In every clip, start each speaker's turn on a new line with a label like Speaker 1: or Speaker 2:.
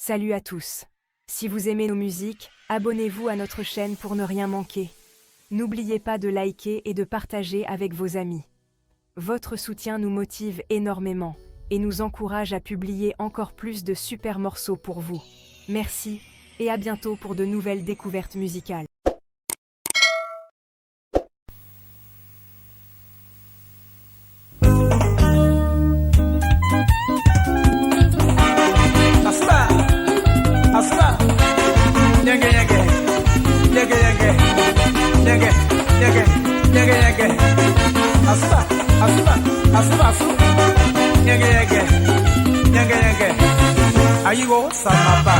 Speaker 1: Salut à tous. Si vous aimez nos musiques, abonnez-vous à notre chaîne pour ne rien manquer. N'oubliez pas de liker et de partager avec vos amis. Votre soutien nous motive énormément et nous encourage à publier encore plus de super morceaux pour vous. Merci et à bientôt pour de nouvelles découvertes musicales.
Speaker 2: Ayiwo samapa.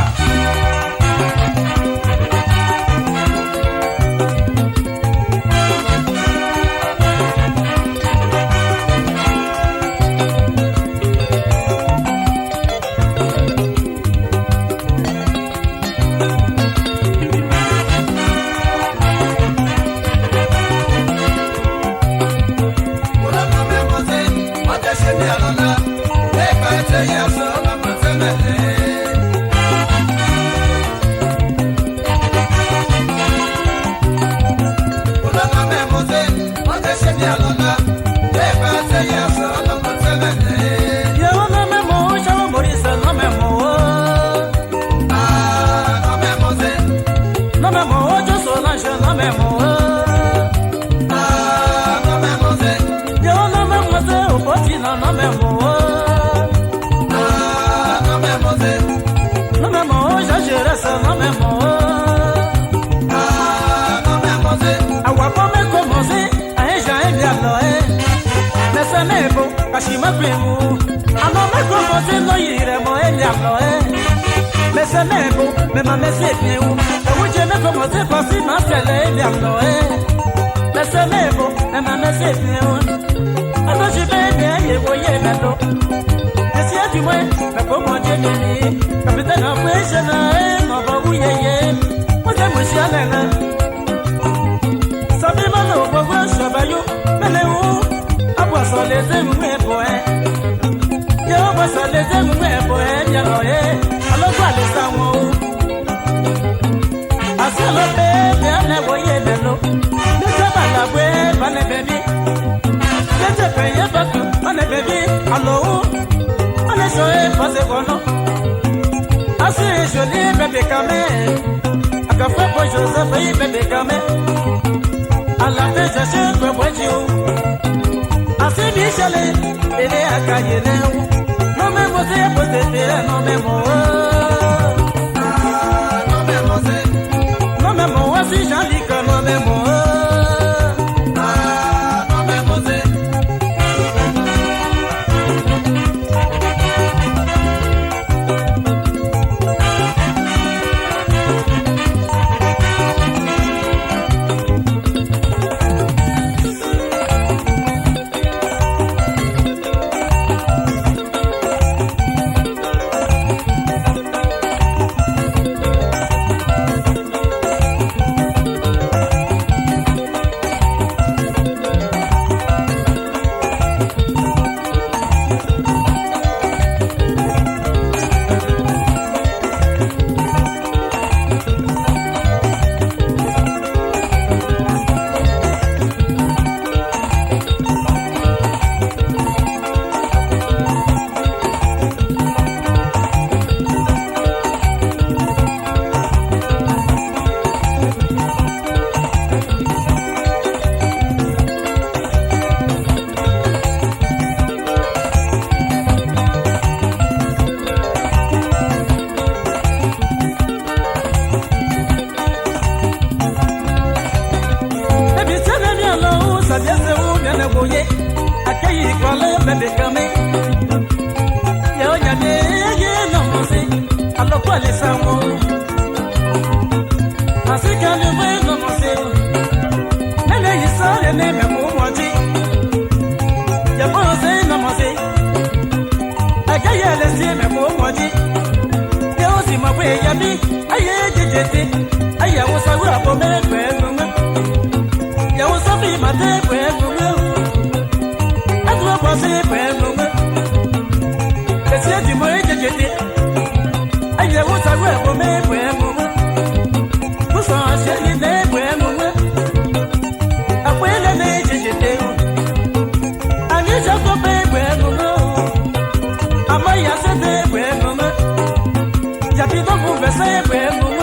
Speaker 2: Abidon vous versez vraiment.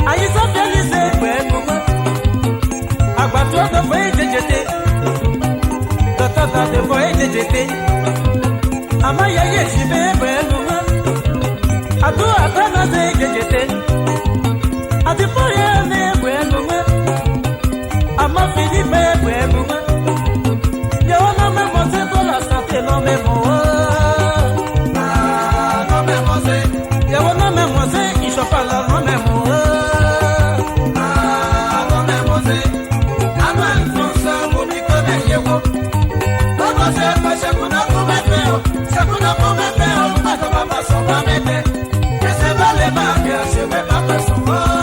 Speaker 2: Aïssa Félissé vraiment. Abatou de foyer de jeté. Tata de foyer de jeté. Amaya Yeshibe vraiment. Adou Atana de jeté. Adipoye ne vraiment. Ama Philippe vraiment. Yo non me mose pour la santé non me mo. Non me mose. Yo non me mose, il faut pas la non me mo. Non me mose. Aman fonsa mo bi ko me yewo. Baba se pa se kuna ko me peo. Se kuna ko me peo, ma to baba so ba me te. Que se vale ma que se me pa so.